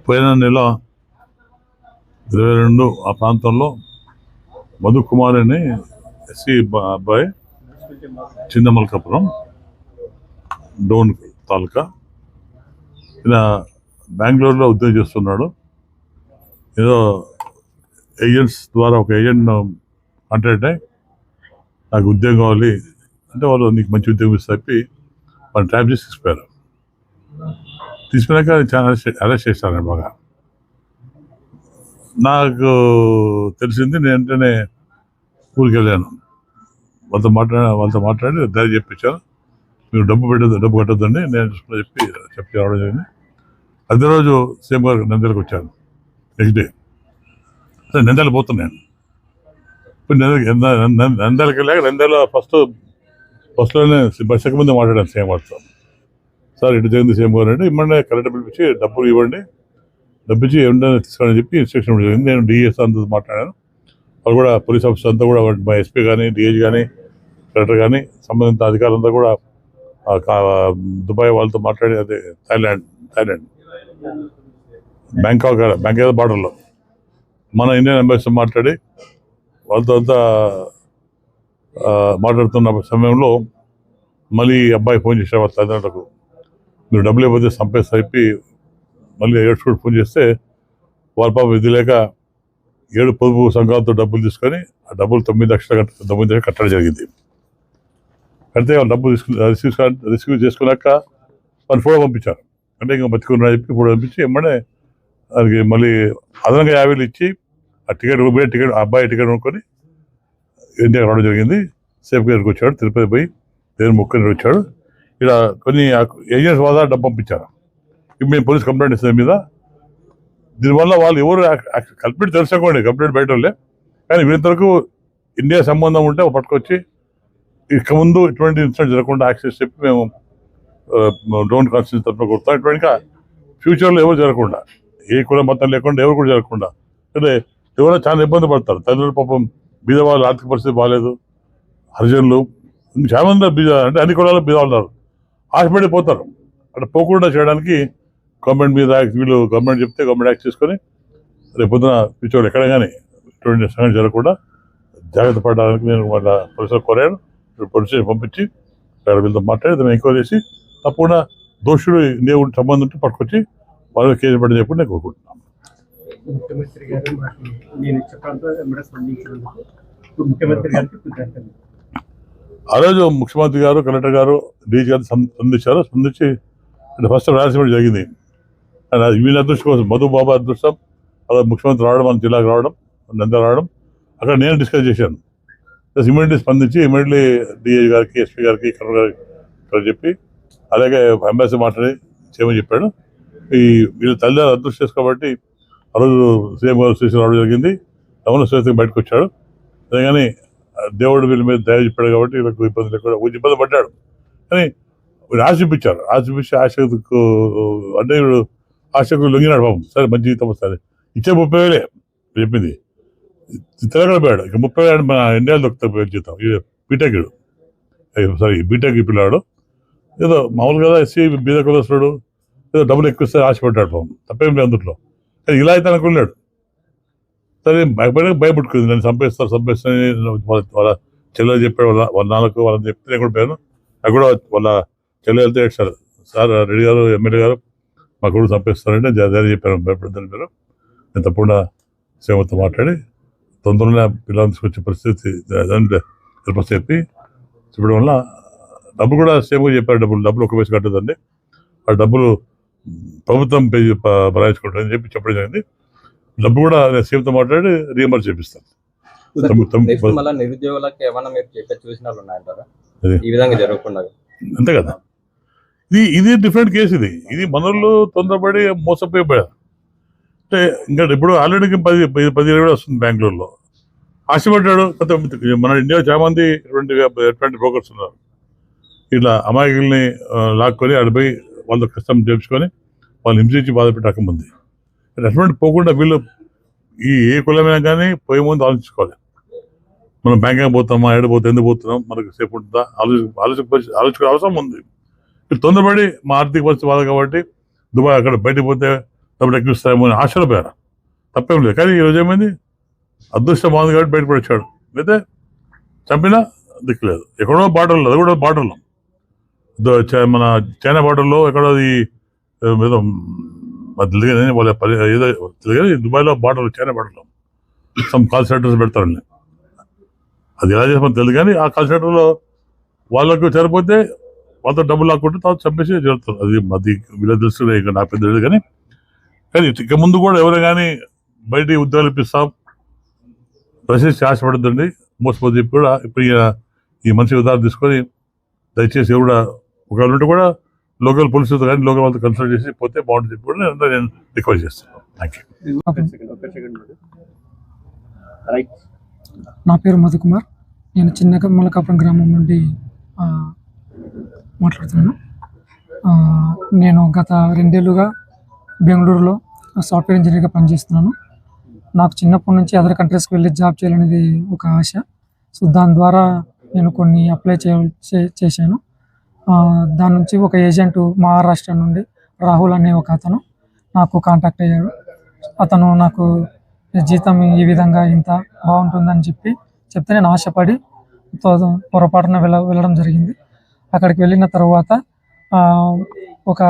పోయిన నెల 22 ఆ ప్రాంతంలో మధు కుమార్ అని ఎస్సీ అబ్బాయి, చిన్న మల్కాపురం డోన్ తాలూకా, ఈయన బెంగళూరులో ఉద్యోగం చేస్తున్నాడు. ఏదో ఏజెంట్స్ ద్వారా ఒక ఏజెంట్ కాంటాక్ట్ అయ్యి నాకు ఉద్యోగం కావాలి అంటే వాళ్ళు నీకు మంచి ఉద్యోగం ఇస్తే చెప్పి వాళ్ళు ట్రాప్ చేసి తీసుకున్నాక చాలా అరెస్ట్ చేశాను. బాగా నాకు తెలిసింది, నేను వెంటనే ఊరికి వెళ్ళాను. వాళ్ళతో మాట్లాడి ధైర్యం చెప్పించాను. మీరు డబ్బు కట్టొద్దండి నేను చెప్పి రావడం జరిగింది. అదే రోజు సీఎం గారు నంద్యాలకు వచ్చాను. నెక్స్ట్ డే నంద్యాల పోతున్నాను. ఇప్పుడు నంద్యాలకు వెళ్ళాక నంద్యాల ఫస్ట్లోనే బస్ ఎక్క ముందే మాట్లాడాను సీఎం గారితో. సార్ ఇటు జరిగింది సీఎం గారు అంటే ఇమ్మడే కరెక్ట్ పిలిపించి డబ్బులు ఇవ్వండి, డబ్బు ఇచ్చి ఏమన్నా తీసుకోవాలని చెప్పి ఇన్స్ట్రక్షన్ జరిగింది. నేను డిఎస్ అంతా మాట్లాడాను. వాళ్ళు కూడా పోలీస్ ఆఫీసర్ అంతా కూడా మా ఎస్పీ కానీ డిఐజీ కానీ కలెక్టర్ కానీ సంబంధిత అధికారులంతా కూడా దుబాయ్ వాళ్ళతో మాట్లాడి, అదే థాయిలాండ్ బ్యాంకాక్ బార్డర్లో మన ఇండియన్ ఎంబసీ మాట్లాడి వాళ్ళతో అంతా మాట్లాడుతున్న సమయంలో మళ్ళీ అబ్బాయి ఫోన్ చేశారు వాళ్ళ తల్లిదండ్రులకు, మీరు డబ్బులు ఇవ్వకపోతే సంపేస్తా చెప్పి మళ్ళీ ఏడ్చుకుంటూ ఫోన్ చేస్తే వాళ్ళ పాప విధి లేక 7 పొదుపు సంఘాలతో డబ్బులు తీసుకొని ఆ డబ్బులు 9 లక్షలు కట్టడం జరిగింది. కడితే వాళ్ళు డబ్బులు రిసీవ్ చేసుకున్నాక వాళ్ళు ఫోటో పంపించారు. అంటే ఇంకా బతికున్నా చెప్పి ఫోటో పంపించి ఎమ్మడే దానికి మళ్ళీ అదనంగా 50,000 ఇచ్చి ఆ అబ్బాయి టికెట్ కొనుక్కొని ఇండియాకి రావడం జరిగింది. సేఫ్ గారికి వచ్చాడు, తిరుపతి పోయి దేవుని మొక్కుని వచ్చాడు. ఇలా కొన్ని ఏజెంట్స్ వాళ్ళ డబ్బు పంపించారు. ఇప్పుడు మేము పోలీస్ కంప్లైంట్ ఇస్తుంది మీద. దీనివల్ల వాళ్ళు ఎవరు కల్పిట్ తెలుసుకోండి, కంప్లైంట్ బయట వాళ్ళే, కానీ వీళ్ళంతవరకు ఇండియా సంబంధం ఉంటే పట్టుకొచ్చి ఇక ముందు ఇటువంటి ఇన్సిడెంట్ జరగకుండా యాక్సెస్ చెప్పి మేము డ్రోన్ కాన్స్టిట్యూషన్ తరఫున కొడతాం. ఇటువంటి ఫ్యూచర్లో ఎవరు జరగకుండా, ఏ కుల మతం లేకుండా ఎవరు కూడా జరగకుండా. అంటే ఎవరో చాలా ఇబ్బంది పడతారు. తల్లిదండ్రులు పాపం బీద వాళ్ళు, ఆర్థిక పరిస్థితి బాగాలేదు, హరిజనులు చాలా మంది బీద, అంటే అన్ని కులాల్లో బీద ఉన్నారు, ఆశపడిపోతారు. అక్కడ పోకుండా చేయడానికి గవర్నమెంట్ మీద వీళ్ళు గవర్నమెంట్ చెప్తే గవర్నమెంట్ యాక్ట్ చేసుకొని రేపు పొద్దున ఫ్యూచర్లో ఎక్కడ కానీ ఇటువంటి సంఘటన జరగకుండా జాగ్రత్త పడడానికి నేను వాళ్ళ పోలీసులు కోరాను. పోలీసులు పంపించి వీళ్ళతో మాట్లాడి దాన్ని ఎంక్వైరీ చేసి తప్పకుండా దోషుడు ఇండియా సంబంధం ఉంటే పట్టుకొచ్చి వాళ్ళు కేసు పడని చెప్పి నేను కోరుకుంటున్నాను. ఆ రోజు ముఖ్యమంత్రి గారు, కలెక్టర్ గారు, డీజీ గారు స్పందించి ఫస్ట్ రాయలసీమ జరిగింది. వీళ్ళ అదృష్టం కోసం, మధు బాబా అదృష్టం, అలా ముఖ్యమంత్రి రావడం, మన జిల్లాకు రావడం, నంద్యాల రావడం, అక్కడ నేను డిస్కస్ చేశాను. ఇమీడియట్లీ స్పందించి ఇమీడియట్లీ డిఐజీ గారికి, ఎస్పీ గారికి, కలెక్టర్ గారికి చెప్పి అలాగే ఎంబసీ మాట్లాడి చేయమని చెప్పాడు. వీళ్ళ తల్లిదండ్రులు అదృష్టం కాబట్టి ఆ రోజు సీఎం గారు స్టేషన్ రావడం జరిగింది. రమణ స్టేషన్ బయటకు వచ్చాడు. కానీ దేవుడు వీళ్ళ మీద దయ చెప్పాడు కాబట్టి వీళ్ళకు ఇబ్బంది లేకుండా ఇబ్బంది పడ్డాడు. కానీ వీళ్ళు ఆశిపించారు. ఆశకు అంటే వీడు ఆశకు లొంగినాడు. పాపం సరే మంచి జీవితం వస్తుంది ఇచ్చే 30,000 చెప్పింది. తెలంగాణ పోయాడు. ఇక 30,000 మన ఇండియాలో దొరుకుతాయి జీతం. బీటెక్ పిల్లాడు ఏదో మామూలుగా ఎస్సీ బీద కులస్తుడు, ఏదో డబ్బులు ఎక్కువ ఇస్తే ఆశపడ్డాడు. పాపం తప్పేం లేదు అందులో. కానీ ఇలా అయితే అనుకున్నాడు. సరే భయపట్టుకుంది, నన్ను చంపేస్తాను వాళ్ళ చెల్లెలు చెప్పాడు. వాళ్ళ నాన్నకు వాళ్ళని చెప్తే నేను కూడా పోయాను. నాకు కూడా వాళ్ళ చెల్లెలతో ఏడ్చారు, సార్ రెడ్డి గారు, ఎమ్మెల్యే గారు మా కొడుకు చంపేస్తారంటే ధైర్యం చెప్పాను, భయపడతాను మీరు. నేను తప్పకుండా సేవతో మాట్లాడి తొందరగా పిల్లల్ని తీసుకొచ్చే పరిస్థితి చెప్పి చెప్పడం వల్ల డబ్బులు కూడా సేమ్గా చెప్పారు. డబ్బులు ఒక వయసు కట్టదండి, ఆ డబ్బులు ప్రభుత్వం భరాయించుకుంటుందని చెప్పడం జరిగింది. డబ్బు కూడా నేను సేమ్తో మాట్లాడి రీఎంబర్స్ చేపిస్తాను. అంతే కదా, ఇది డిఫరెంట్ కేసు. ఇది మనోళ్ళు తొందరపడి మోసపోయిపోయారు. అంటే ఇంకా ఇప్పుడు ఆల్రెడీ 10-20 వస్తుంది బెంగళూరులో. ఆశపడ్డాడు. మన ఇండియాలో చాలా మంది ఎటువంటి బ్రోకర్స్ ఉన్నారు. ఇట్లా అమాయకుల్ని లాక్కొని అడిపోయి వాళ్ళతో కష్టం చేయించుకొని వాళ్ళు హింసించి బాధ పెట్టకముంది. అటువంటి పోకుండా వీళ్ళు ఏ కులమైనా కానీ పోయే ముందు ఆలోచించుకోవాలి. మనం బ్యాంకాక్ పోతామా, ఏడిపోతే ఎందుకు పోతున్నాం, మనకు సేపు ఉంటుందా, ఆలోచించుకునే అవసరం ఉంది. తొందరపడి మా ఆర్థిక పరిస్థితి బాధ కాబట్టి దుబాయ్ అక్కడ బయటకు పోతే డబ్బులు ఎక్కిస్తామో అని ఆశలో పోయారు, తప్పేం లేదు. కానీ ఈరోజు ఏమైంది, అదృష్టం బాగుంది కాబట్టి బయటపడిచాడు, అయితే చంపినా దిక్కులేదు. ఎక్కడో బార్డర్లో, అది కూడా బార్డర్లో, మన చైనా బార్డర్లో ఎక్కడో అది ఏదో తెలియదు, వాళ్ళ ఏదో తెలియదు, దుబాయ్లో బార్డర్లో, చైనా బార్డర్లో సమ్ కాల్ సెంటర్స్ పెడతారండి. అది ఎలా చేస్తామని తెలియదు, కానీ ఆ కాల్ సెంటర్లో వాళ్ళకు సరిపోతే వాళ్ళతో డబ్బులు లాక్కుంటే తర్వాత చంపేసి జరుగుతుంది. అది వీళ్ళ తెలుసు, ఇక నాకు పెద్ద తెలియదు. కానీ ఇక ముందు కూడా ఎవరైనా కానీ బయటికి ఉద్యోగాలు ఇప్పిస్తాం, ప్రశ్నించి ఆశపడద్దండి, మోసపోతే కూడా. ఇప్పుడు ఈ మనిషి ఉదాహరణ తీసుకొని దయచేసి ఎవరు ఒకవేళ ఉంటే కూడా లోకల్ పోలీసులతో కానీ లోకల్ వాళ్ళతో కన్సల్ట్ చేసి పోతే బాగుంటుంది చెప్పి కూడా నేను రిక్వెస్ట్ చేస్తాను. Thank you. నా పేరు మధుకుమార్. నేను చిన్న మలకాపురం గ్రామం నుండి మాట్లాడుతున్నాను. నేను గత 2 ఏళ్ళుగా బెంగళూరులో సాఫ్ట్వేర్ ఇంజనీర్గా పనిచేస్తున్నాను. నాకు చిన్నప్పటి నుంచి అదర్ కంట్రీస్కి వెళ్ళి జాబ్ చేయాలనేది ఒక ఆశ. సో దాని ద్వారా నేను కొన్ని అప్లై చేశాను. దాని నుంచి ఒక ఏజెంట్ మహారాష్ట్ర నుండి రాహుల్ అనే ఒక అతను నాకు కాంటాక్ట్ అయ్యాడు. అతను నాకు జీతం ఈ విధంగా ఇంత బాగుంటుందని చెప్తే నేను ఆశపడి పొరపాటున వెళ్ళడం జరిగింది. అక్కడికి వెళ్ళిన తర్వాత ఒక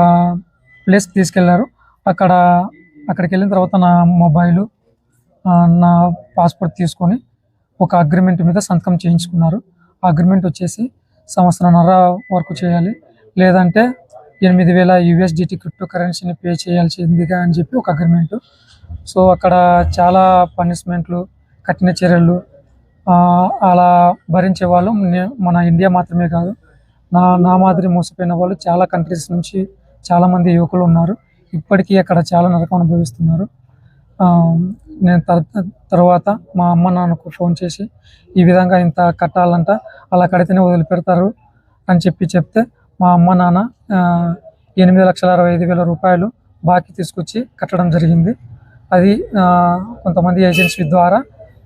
ప్లేస్కి తీసుకెళ్లారు. అక్కడికి వెళ్ళిన తర్వాత నా మొబైలు, నా పాస్పోర్ట్ తీసుకొని ఒక అగ్రిమెంట్ మీద సంతకం చేయించుకున్నారు. ఆ అగ్రిమెంట్ వచ్చేసి 1.5 సంవత్సరాల వరకు చేయాలి, లేదంటే 8,000 USDT క్రిప్టో కరెన్సీని పే చేయాల్సిందిగా అని చెప్పి ఒక అగ్రిమెంటు. సో అక్కడ చాలా పనిష్మెంట్లు, కఠిన చర్యలు అలా భరించే వాళ్ళు మన ఇండియా మాత్రమే కాదు, నా మాదిరి మోసపోయిన వాళ్ళు చాలా కంట్రీస్ నుంచి చాలామంది యువకులు ఉన్నారు. ఇప్పటికీ అక్కడ చాలా నరకం అనుభవిస్తున్నారు. నేను తర్వాత మా అమ్మ నాన్నకు ఫోన్ చేసి ఈ విధంగా ఇంత కట్టాలంట, అలా కడితేనే వదిలిపెడతారు అని చెప్తే మా అమ్మ నాన్న 8,65,000 రూపాయలు బాకీ తీసుకొచ్చి కట్టడం జరిగింది. అది కొంతమంది ఏజెన్సీ ద్వారా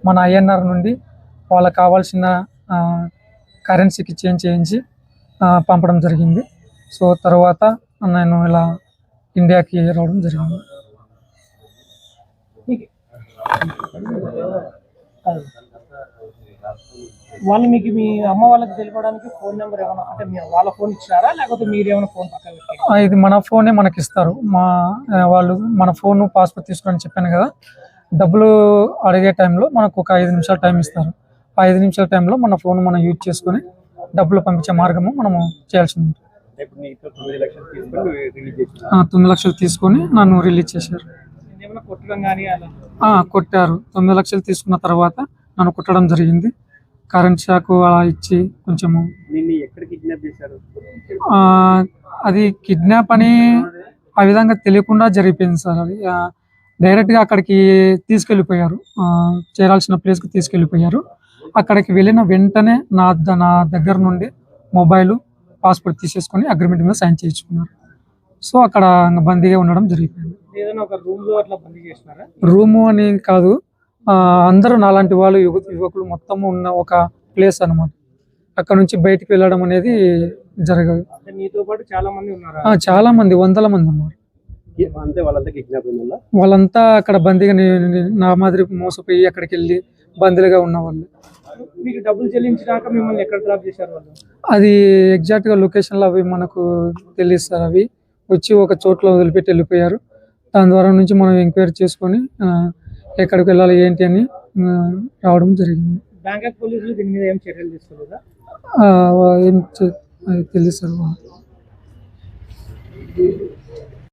మన INR నుండి వాళ్ళకి కావాల్సిన కరెన్సీకి చేంజ్ చేయించి పంపడం జరిగింది. సో తర్వాత నేను ఇలా ఇండియాకి రావడం జరిగింది. వాళ్ళు మీకు మీ అమ్మ వాళ్ళకి తెలిపడానికి ఫోన్ నెంబర్ ఏమైనా, అంటే మీరు వాళ్ళ ఫోన్ ఇచ్చారా, లేకపోతే మీరు ఏమైనా ఫోన్ పక్కన? ఇది మన ఫోనే మనకి ఇస్తారు. వాళ్ళు మన ఫోన్, పాస్పోర్ట్ తీసుకుని చెప్పాను కదా, డబ్బులు అడిగే టైంలో మనకు ఒక 5 నిమిషాలు టైం ఇస్తారు. ఆ 5 నిమిషాల టైంలో మన ఫోన్ మనం యూజ్ చేసుకుని డబ్బులు పంపించే మార్గము మనము చేయాల్సి ఉంటుంది. 9 లక్షలు తీసుకొని నన్ను రిలీజ్ చేశారు. కొట్టారు. 9 లక్షలు తీసుకున్న తర్వాత నన్ను కొట్టడం జరిగింది. కరెంట్ షాక్ అలా ఇచ్చి కొంచెము. అది కిడ్నాప్ అని ఆ విధంగా తెలియకుండా జరిగిపోయింది సార్. అది డైరెక్ట్గా అక్కడికి తీసుకెళ్ళిపోయారు, చేరాల్సిన ప్లేస్కి తీసుకెళ్ళిపోయారు. అక్కడికి వెళ్ళిన వెంటనే నా దగ్గర నుండి మొబైలు, పాస్పోర్ట్ తీసేసుకొని అగ్రిమెంట్ మీద సైన్ చేయించుకున్నారు. సో అక్కడ బందీగా ఉండడం జరిగిపోయింది. రూము అని కాదు, అందరూ నాలాంటి వాళ్ళు యువకులు మొత్తం ఉన్న ఒక ప్లేస్ అన్నమాట. అక్కడ నుంచి బయటికి వెళ్ళడం అనేది జరగదు. చాలా మంది, 100 మంది ఉన్నారు. వాళ్ళంతా అక్కడ బందీగా నా మాదిరి మోసపోయి అక్కడికి వెళ్ళి బందీలుగా ఉన్న వాళ్ళు. మీకు డబ్బులు చెల్లించినాక మిమ్మల్ని ఎక్కడ డ్రాప్ చేశారు వాళ్ళు? అది ఎగ్జాక్ట్గా లొకేషన్లో అవి మనకు తెలియదు. అవి వచ్చి ఒక చోట్ల వదిలిపెట్టి వెళ్ళిపోయారు. దాని ద్వారా నుంచి మనం ఎంక్వైరీ చేసుకొని ఎక్కడికి వెళ్ళాలి ఏంటి అని రావడం జరిగింది. బ్యాంకాక్ పోలీసులు దీని మీద ఏం చర్యలు తీసుకోలేదా? ఏం తెలియదు సార్.